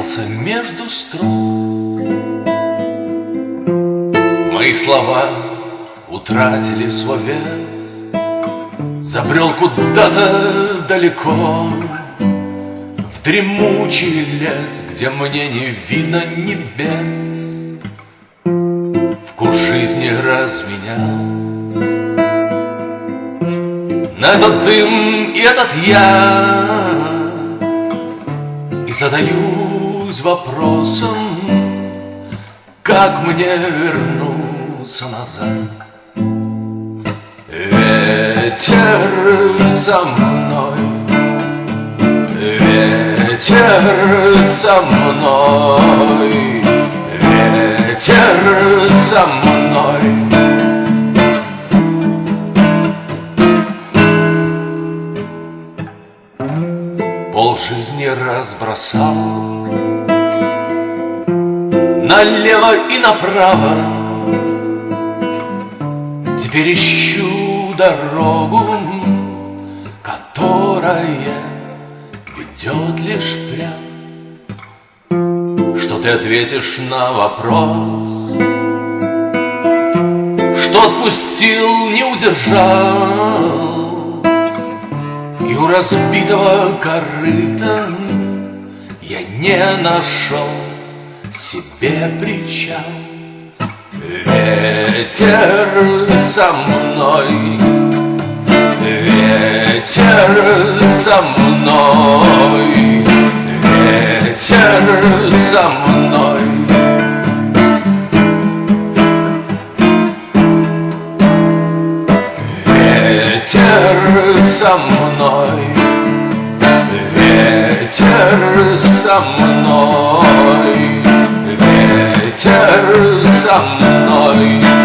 затерялся между строк. Мои слова утратили свой вес, забрел куда-то далеко, в дремучий лес, где мне не видно небес. Вкус жизни разменял на этот дым и этот я, и задаюсь вопросом, как мне вернуться назад. Ветер со мной, ветер со мной, ветер со мной. Полжизни разбросал налево и направо. Теперь ищу дорогу, которая ведет лишь прям. Что ты ответишь на вопрос, что отпустил, не удержал, и у разбитого корыта я не нашел себе причал. Ветер со мной, ветер со мной, ветер со мной. Ветер со мной, ветер со мной, ветер со мной.